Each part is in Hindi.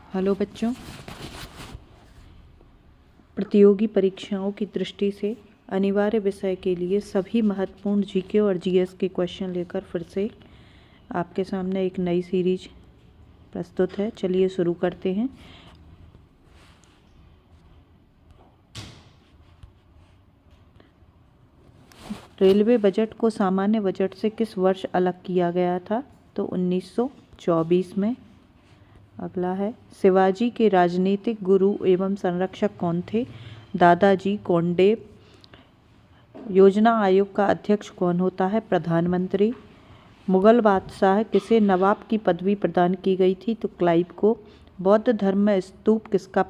हेलो बच्चों, प्रतियोगी परीक्षाओं की दृष्टि से अनिवार्य विषय के लिए सभी महत्वपूर्ण जीके और जीएस के क्वेश्चन लेकर फिर से आपके सामने एक नई सीरीज प्रस्तुत है। चलिए शुरू करते हैं। रेलवे बजट को सामान्य बजट से किस वर्ष अलग किया गया था? तो 1924 में। अगला है, शिवाजी के राजनीतिक गुरु एवं संरक्षक कौन थे? दादाजी कोंडदेव। योजना आयोग का अध्यक्ष कौन होता है? प्रधानमंत्री। मुगल बादशाह किसे नवाब की पदवी प्रदान की गई थी? तो क्लाइव को। बौद्ध धर्म में स्तूप किसका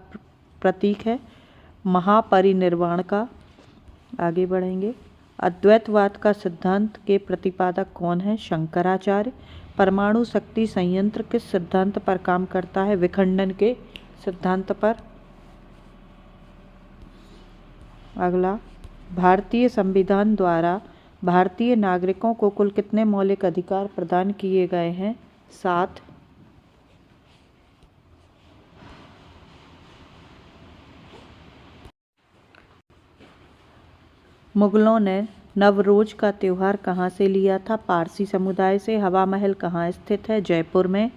प्रतीक है? महापरिनिर्वाण का। आगे बढ़ेंगे। अद्वैतवाद का सिद्धांत के प्रतिपादक कौन है? शंकराचार्य। परमाणु शक्ति संयंत्र किस सिद्धांत पर काम करता है? विखंडन के सिद्धांत पर। अगला, भारतीय संविधान द्वारा भारतीय नागरिकों को कुल कितने मौलिक अधिकार प्रदान किए गए हैं? 7। मुगलों ने नवरोज का त्योहार कहाँ से लिया था? पारसी समुदाय से। हवा महल कहाँ स्थित है? जयपुर में।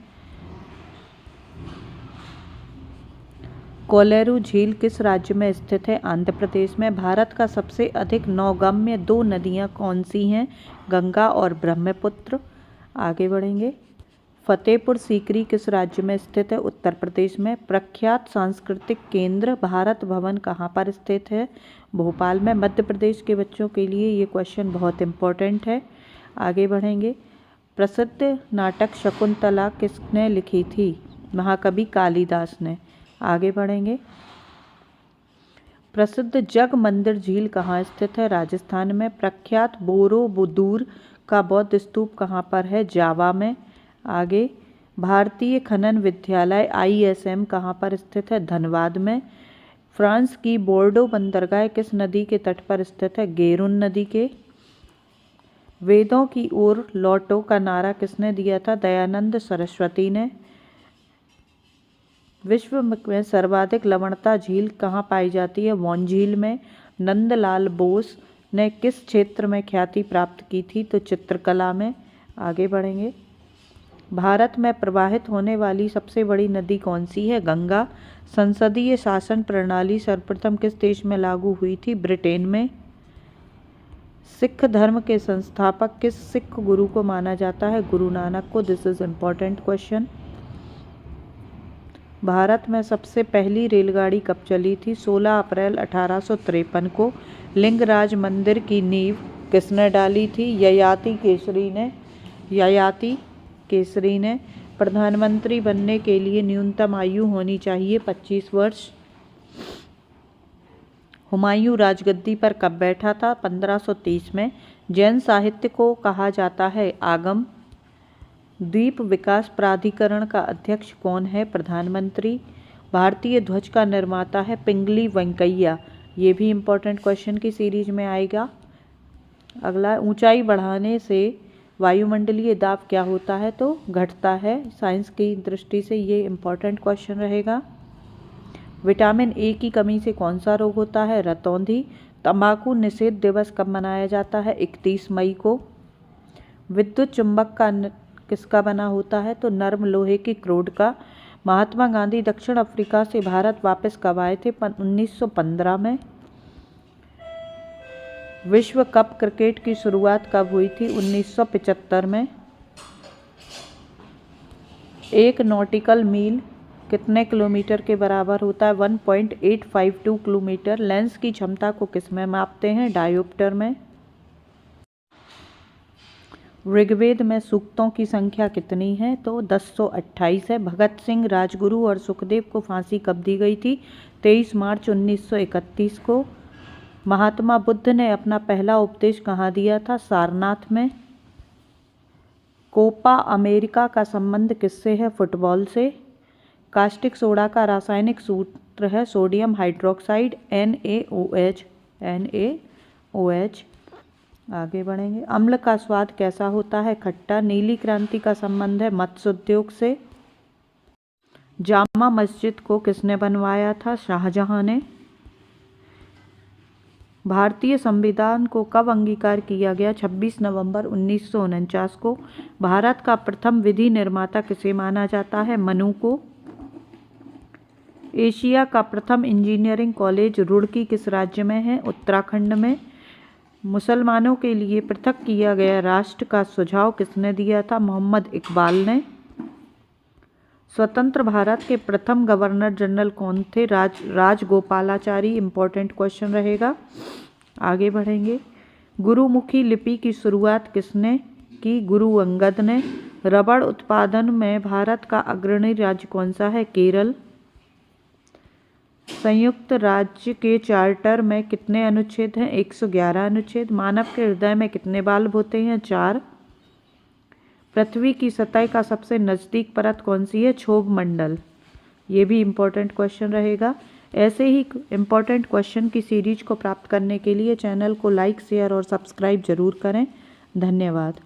कोलेरू झील किस राज्य में स्थित है? आंध्र प्रदेश में। भारत का सबसे अधिक नौगम्य 2 नदियाँ कौन सी हैं? गंगा और ब्रह्मपुत्र। आगे बढ़ेंगे। फतेहपुर सीकरी किस राज्य में स्थित है? उत्तर प्रदेश में। प्रख्यात सांस्कृतिक केंद्र भारत भवन कहाँ पर स्थित है? भोपाल में। मध्य प्रदेश के बच्चों के लिए ये क्वेश्चन बहुत इम्पोर्टेंट है। आगे बढ़ेंगे। प्रसिद्ध नाटक शकुंतला किसने लिखी थी? महाकवि कालिदास ने। आगे बढ़ेंगे। प्रसिद्ध जग मंदिर झील कहाँ स्थित है? राजस्थान में। प्रख्यात बोरोबुदूर का बौद्ध स्तूप कहाँ पर है? जावा में। आगे, भारतीय खनन विद्यालय ISM कहाँ पर स्थित है? धनबाद में। फ्रांस की बोर्डो बंदरगाह किस नदी के तट पर स्थित है? गेरून नदी के। वेदों की ओर लौटो का नारा किसने दिया था? दयानंद सरस्वती ने। विश्व में सर्वाधिक लवणता झील कहाँ पाई जाती है? वॉन झील में। नंदलाल बोस ने किस क्षेत्र में ख्याति प्राप्त की थी? तो चित्रकला में। आगे बढ़ेंगे। भारत में प्रवाहित होने वाली सबसे बड़ी नदी कौन सी है? गंगा। संसदीय शासन प्रणाली सर्वप्रथम किस देश में लागू हुई थी? ब्रिटेन में। सिख धर्म के संस्थापक किस सिख गुरु को माना जाता है? गुरु नानक को। This is important question. Bharat में सबसे पहली रेलगाड़ी कब चली थी? 16 अप्रैल 1853 को। लिंगराज मंदिर की नींव किसने डाली थी? ययाति केसरी ने। प्रधानमंत्री बनने के लिए न्यूनतम आयु होनी चाहिए 25 वर्ष। हुमायूं राजगद्दी पर कब बैठा था? 1530 में। जैन साहित्य को कहा जाता है आगम। द्वीप विकास प्राधिकरण का अध्यक्ष कौन है? प्रधानमंत्री। भारतीय ध्वज का निर्माता है पिंगली वेंकैया। ये भी इम्पोर्टेंट क्वेश्चन की सीरीज में आएगा। अगला, ऊंचाई बढ़ाने से वायुमंडलीय दाब क्या होता है? तो घटता है। साइंस की दृष्टि से ये इम्पोर्टेंट क्वेश्चन रहेगा। विटामिन A की कमी से कौन सा रोग होता है? रतौंधी। तंबाकू निषेध दिवस कब मनाया जाता है? 31 मई को। विद्युत चुंबक का किसका बना होता है? तो नर्म लोहे की क्रोड का। महात्मा गांधी दक्षिण अफ्रीका से भारत वापस कब आए थे? 1915 में। विश्व कप क्रिकेट की शुरुआत कब हुई थी? 1975 में। 1 नॉटिकल मील कितने किलोमीटर के बराबर होता है? 1.852 किलोमीटर। लेंस की क्षमता को किस में मापते हैं? डायोप्टर में। ऋग्वेद में सूक्तों की संख्या कितनी है? तो 1028 है। भगत सिंह, राजगुरु और सुखदेव को फांसी कब दी गई थी? 23 मार्च 1931 को। महात्मा बुद्ध ने अपना पहला उपदेश कहाँ दिया था? सारनाथ में। कोपा अमेरिका का संबंध किससे है? फुटबॉल से। कास्टिक सोडा का रासायनिक सूत्र है सोडियम हाइड्रोक्साइड NaOH। आगे बढ़ेंगे। अम्ल का स्वाद कैसा होता है? खट्टा। नीली क्रांति का संबंध है मत्स्य उद्योग से। जामा मस्जिद को किसने बनवाया था? शाहजहां ने। भारतीय संविधान को कब अंगीकार किया गया? 26 नवंबर 1949 को। भारत का प्रथम विधि निर्माता किसे माना जाता है? मनु को। एशिया का प्रथम इंजीनियरिंग कॉलेज रुड़की किस राज्य में है? उत्तराखंड में। मुसलमानों के लिए पृथक किया गया राष्ट्र का सुझाव किसने दिया था? मोहम्मद इकबाल ने। स्वतंत्र भारत के प्रथम गवर्नर जनरल कौन थे? राजगोपालाचारी। इंपॉर्टेंट क्वेश्चन रहेगा, आगे बढ़ेंगे। गुरुमुखी लिपि की शुरुआत किसने की? गुरु अंगद ने। रबड़ उत्पादन में भारत का अग्रणी राज्य कौन सा है? केरल। संयुक्त राज्य के चार्टर में कितने अनुच्छेद हैं? 111 अनुच्छेद। मानव के हृदय में कितने बाल्ब होते हैं? 4। पृथ्वी की सतह का सबसे नज़दीक परत कौन सी है? क्षोभ मंडल। ये भी इम्पोर्टेंट क्वेश्चन रहेगा। ऐसे ही इम्पोर्टेंट क्वेश्चन की सीरीज को प्राप्त करने के लिए चैनल को लाइक, शेयर और सब्सक्राइब जरूर करें। धन्यवाद।